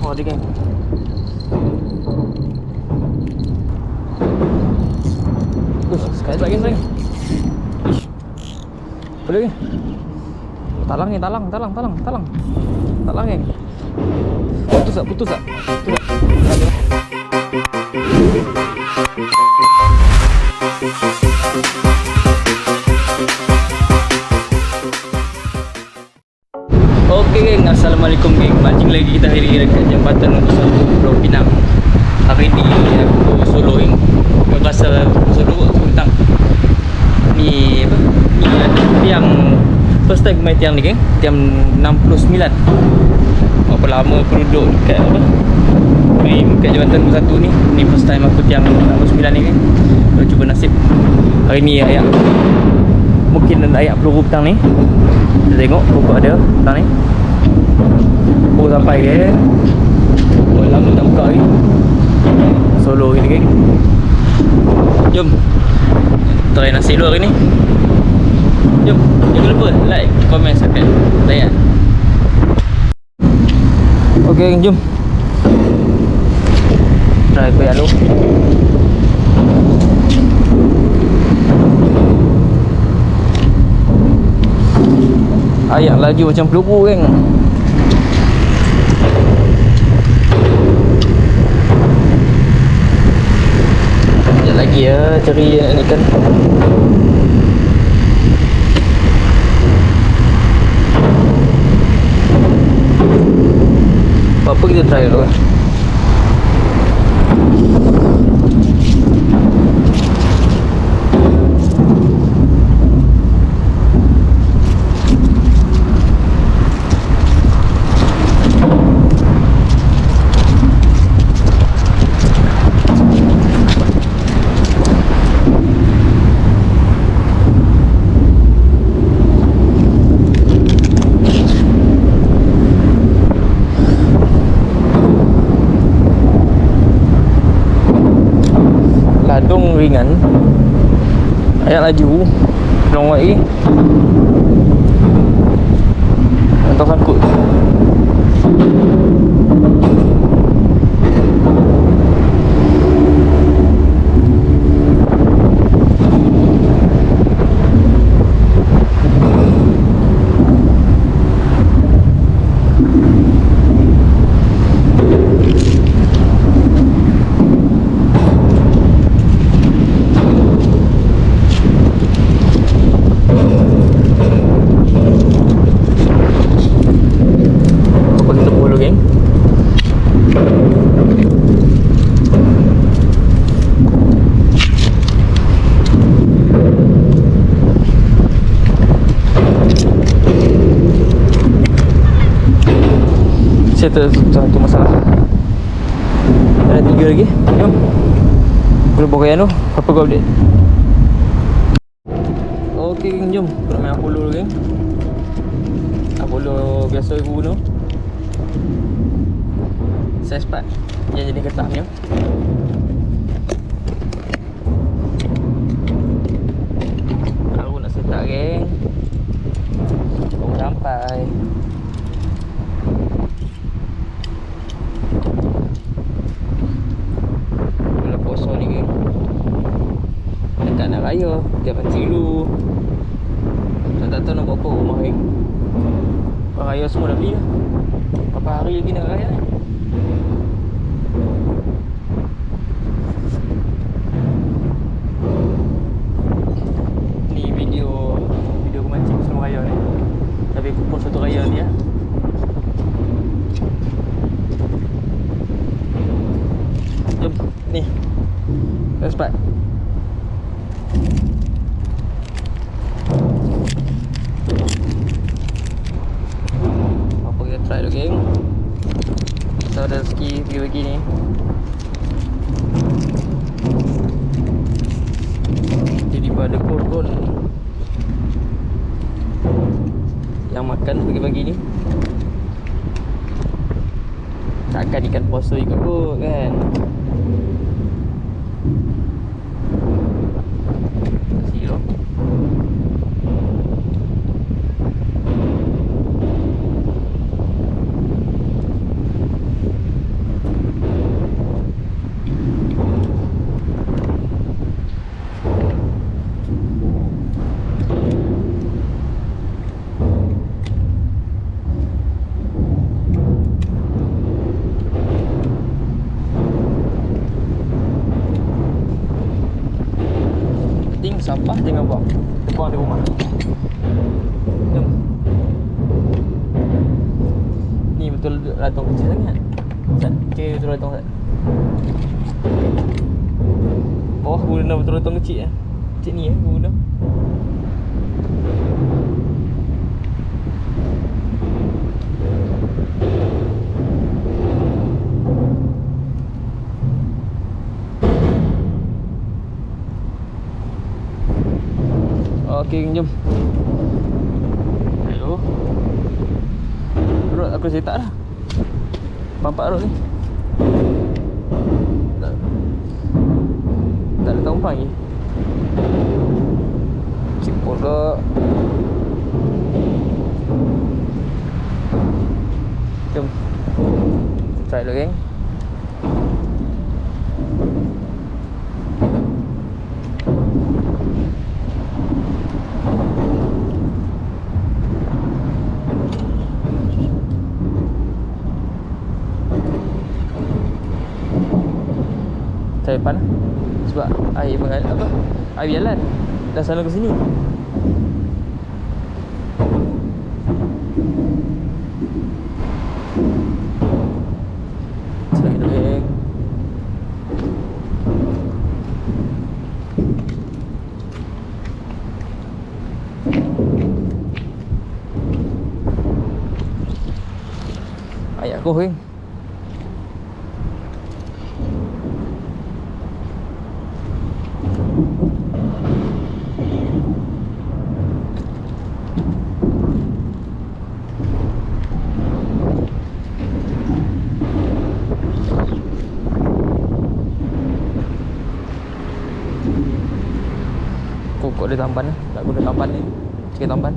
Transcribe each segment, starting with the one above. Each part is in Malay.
Oh dia geng. Sekali lagi sering. Ish. Boleh geng. Talang ni, talang. Talang geng. Putus tak? Putus tak? Okey geng, assalamualaikum geng. Mancing lagi kita hari ni dekat Jambatan Nombor 1 Pulau Pinang. Hari ni aku solo geng. Kau rasa solo aku hutang. Ni apa? Ni ada tiang. First time main tiang ni geng. Tiang 69. Berapa lama aku duduk dekat apa? Main dekat Jambatan Nombor 1 ni. Ni first time aku tiang 69 ni geng. Kita cuba nasib. Hari ni ayak mungkin ayak peluru petang ni. Kita tengok pokok ada petang ni. Oh sampai ke. Oh lama tak buka lagi. Solo ni geng. Jom try nasi dulu hari ni. Jom. Jangan lupa like, komen, subscribe, layan. Okay, jom try koyak dulu. Ayak laju macam peluru geng. Sekejap lagi ya cari ikan. Apa kita try dulu. Ladung ringan. Ayak laju. Long lagi. Mantap sangkut. Satu masalah. Ada 3 lagi. Jom. Boleh bawa yang tu. Apa kau update? Okey geng, jom. Kita main Apollo dulu geng. Apollo biasa aku guna. Size 4. Yang jenis ketak ni. Baru nak setak geng. Baru sampai. Raya, dia pancing dulu. Tak tahu nak buat apa rumah ni. Raya semua dah beli dah. Berapa hari lagi nak raya ni? Ni video aku mancing sebelum raya ni. Tapi aku post satu raya ni ya. Jom, ni. Dah sempat. Try dulu geng. Kita ada rezeki pergi bagi ni. Jadi pada korban yang makan pagi-pagi ni. Takkan ikan puasa juga kot kan. Kasih loh. sampah jangan buang. Buang di rumah. Jom. Ni betul ladang kecil sangat. Ustaz, kira betul ladang Ustaz. Oh, guna betul ladang kecil ya. Macam ni guna. Okey, jom. Hello. Rod aku setak dah. Pampak rod ni. Tak ada tumpang lagi. Cipul ke. Jom. Try dulu, geng. Saya depan lah. Sebab air mengalir apa? Air jalan dah sana ke sini. Selagi dulu, geng. Air aku, geng. Kok ada tamban lah. Tak guna tamban ni. Sikit tamban.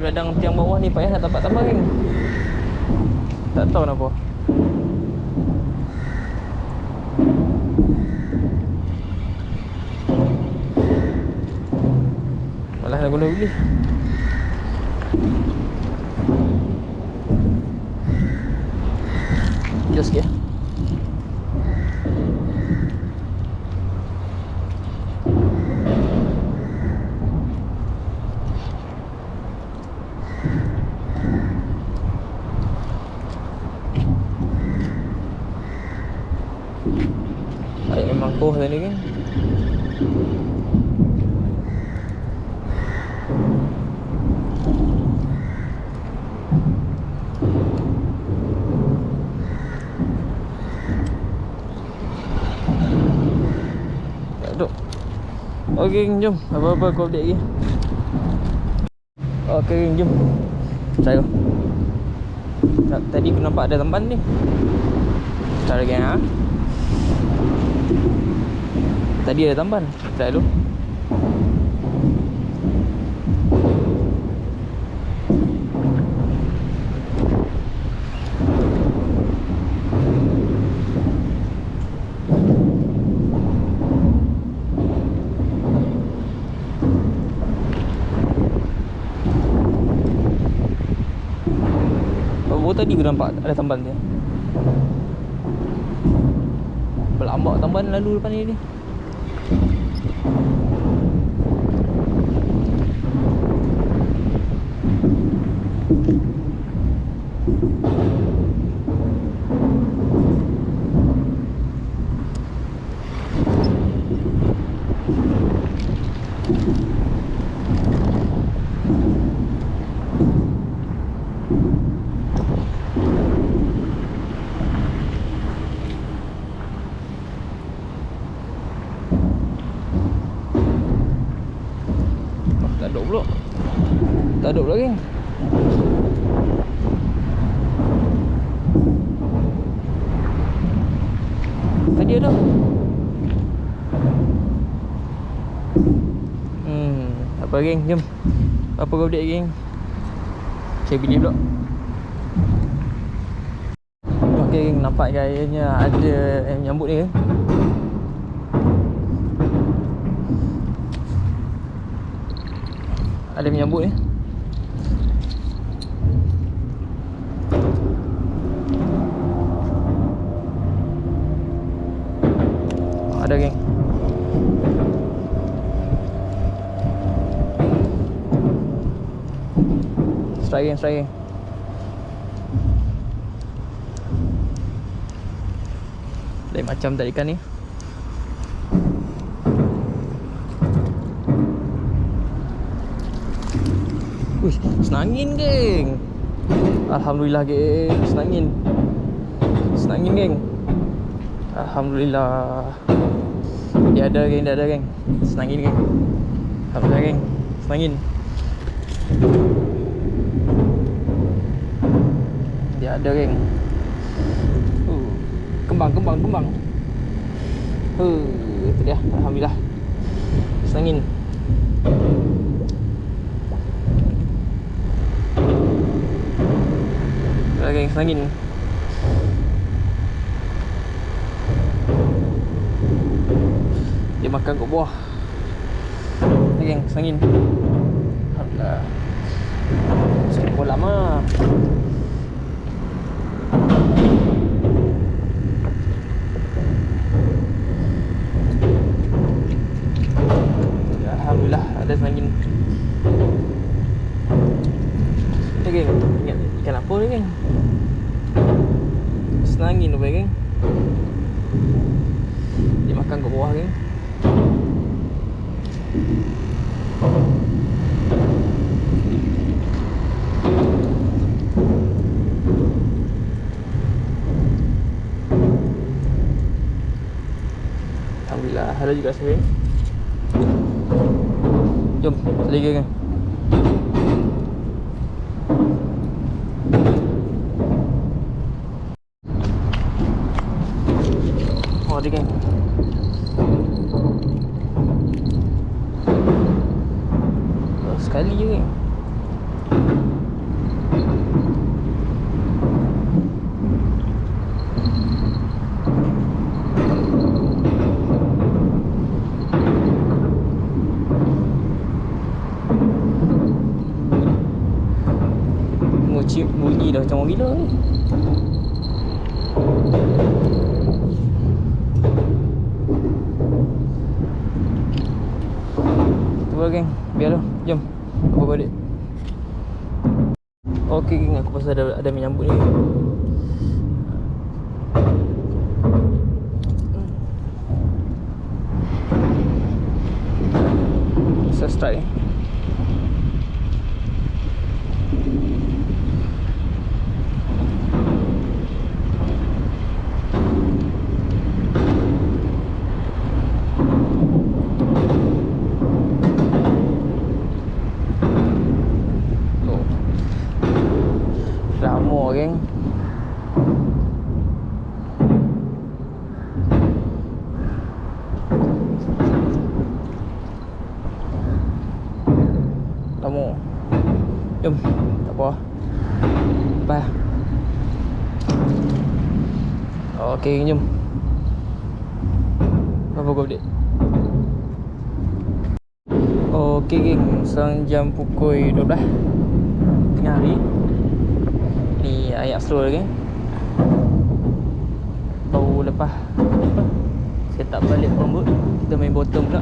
Ladang tiang bawah ni payah nak tapak tambang ni. Tak tahu kenapa. Malah nak guna beli. Jom sikit. Air memang koh tadi kan. Duduk. Okey, jom. Apa-apa kau update lagi. Okey, jom. Saya. Tadi aku nampak ada tamban ni. Try again ha. Tadi ada tamban. Try dulu. Tadi aku nampak ada tamban dia. Berlambak tamban lalu depan ni. Tak ada pula. Tak ada pula, geng. Tadi ada. Apa, geng? Jom. Apa kau update, geng? Saya beli pula. Okay, geng. Nampak gayanya ada yang menyambut ni, geng. ada menyambut ni. Ada geng. Strike geng. Lain macam tadi ikan ni. Wih, senangin geng. Alhamdulillah geng, senangin geng. Alhamdulillah. Dia ada geng. Senangin geng. Alhamdulillah geng, senangin. Dia ada geng. Kembang. Itu dia. Alhamdulillah. Senangin. Geng, senangin. Dia makan kat bawah. Geng, senangin. Alhamdulillah. Sekejap lama. Alhamdulillah ada senangin. Geng, ingat ikan apa ni geng? Senangin tu geng. Dia makan kat bawah geng. Alhamdulillah ada juga saya. Jom lagi geng. Oh dia geng. Sekali je geng. Bunyi dah macam orang gila ni. Tu lah geng, biarlah. Jom aku balik. Okey geng, aku pasal ada menyambut ni. Saya strike. Lama geng. Lama. Jom, tak apa. Bye. Okey geng, jom. Apa kau update? Okey geng, sekarang jam pukul 12 tengah hari. Ni ayat slow lagi. Baru lepas set up balik rambut, kita main bottom pula.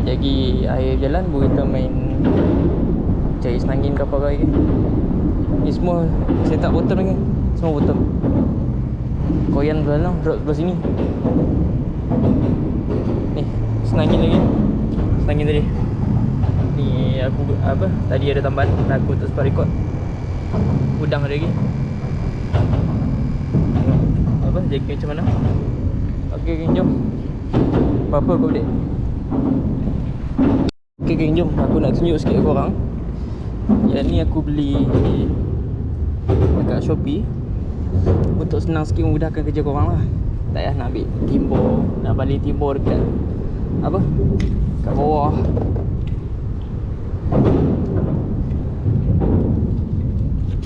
Jadi air berjalan, baru kita main cari senangin ke apa lagi. Ni semua set up bottom lagi. Semua bottom. Koyan belah drop belah sini. Ni senangin lagi. Senangin tadi. Ni aku apa? Tadi ada tambahan, aku tak sempat record. Udang ada lagi. Apa? Jacket macam mana? Okey geng, jom. Berapa kau boleh? Okey geng, jom. Aku nak tunjuk sikit kepada korang. Yang ni aku beli dekat Shopee untuk senang sikit memudahkan kerja korang lah. Tak payah nak ambil timbor, nak balik timbor dekat apa? Kat bawah.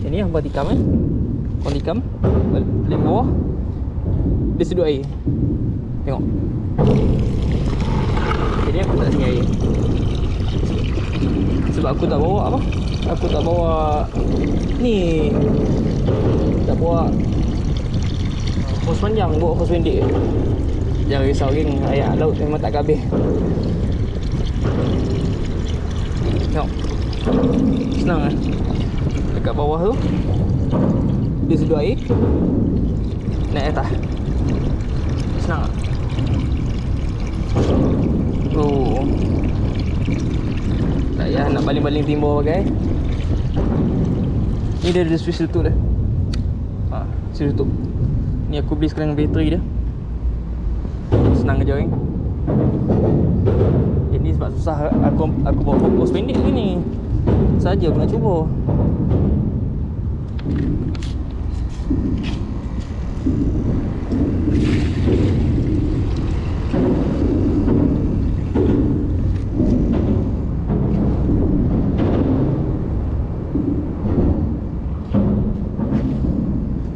Yang ni yang buat tikam Kau tikam balik bawah, dia sedut air. Tengok. Jadi aku tak sini air. Sebab aku tak bawa apa? Aku tak bawa ni. Tak bawa hos panjang, bawa hos pendek. Jangan risau geng, air laut memang tak habis. Tengok. Senang kan? Dekat bawah tu dia sedia air. Naik atas. Senang tak? Oh. Tak payah nak baling-baling timur bagai. Ni dia ada switch tutup dah. Switch tutup. Ni aku beli sekarang bateri dia. Senang kerja kan. Ini sebab susah aku bawa fokus pendek ke ni. Saja aku nak cuba.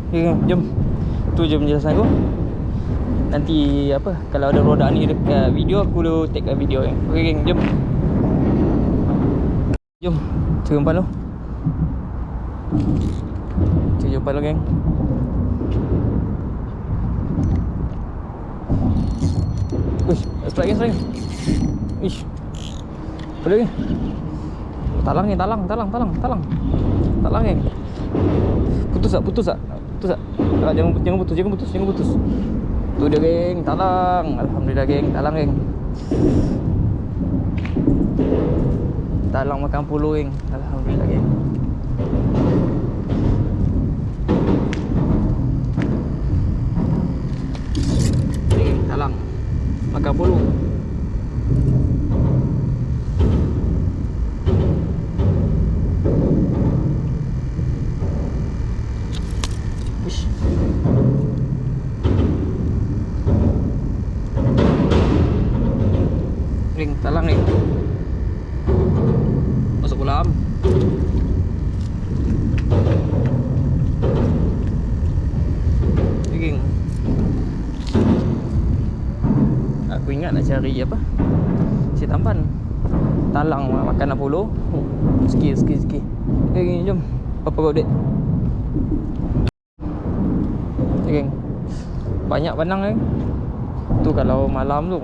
Okay, jom. Tu je penjelasan aku. Nanti apa, kalau ada roda ni dekat video, aku lu take video kan. Okey geng, jom. Jom, cari umpan lu. Cari umpan lu geng. Uish, strike. Ish. Boleh geng. Talang geng, talang geng. Putus tak? Jangan putus. Tu dia geng, talang. Alhamdulillah geng, talang geng. Talang makan puluh geng. Alhamdulillah geng. Geng, talang makan puluh. Ish. Geng, talang ni. Masuk kolam. Geng. Aku ingat nak cari apa? Si tamban. Talang makan Apollo. Sikit. Geng, jom. Apa kau dek? Geng. Banyak panang geng. Tu kalau malam tu.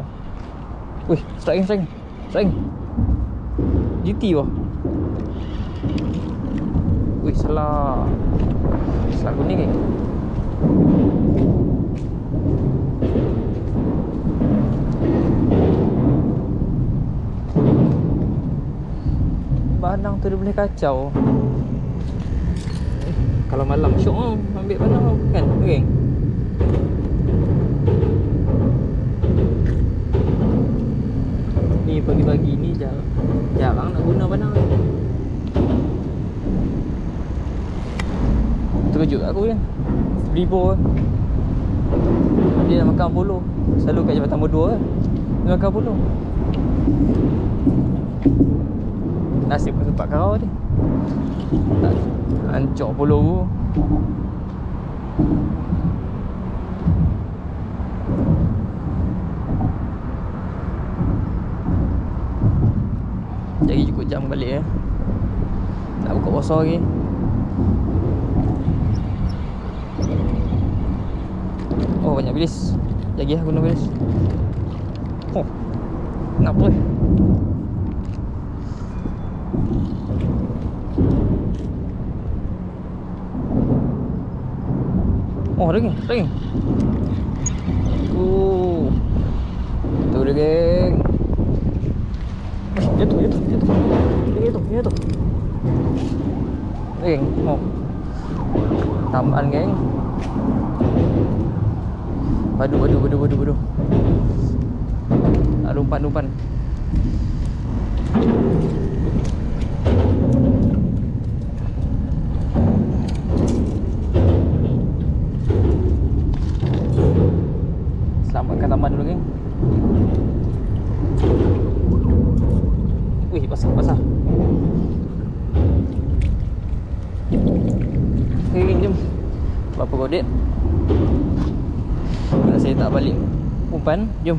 Wih, strike. GT wah. Wih, salah kuning geng. Banang tu dia boleh kacau. Kalau malam syok ambil banang kan, geng. Ni pagi-pagi ni jarang nak guna banang. Terkejut aku kan. Beribo dia nak makan polo. Selalu kat Jabatan Berdua kan. Dia makan polo. Nasib aku sempat karau ni. Tak hancur polo aku. Jadi cukup jam balik nak buka puasa lagi. Oh, banyak bilis. Lagi lah guna bilis. Oh, kenapa Oh, ring. Tu dia geng. Jatuh. Geng, oh. Tambahan geng. Padu. Ada umpan. Selamatkan tambahan dulu geng. Wih, basah. Okay, geng, jom. Berapa kodet? Kalau saya tak balik umpan, jom.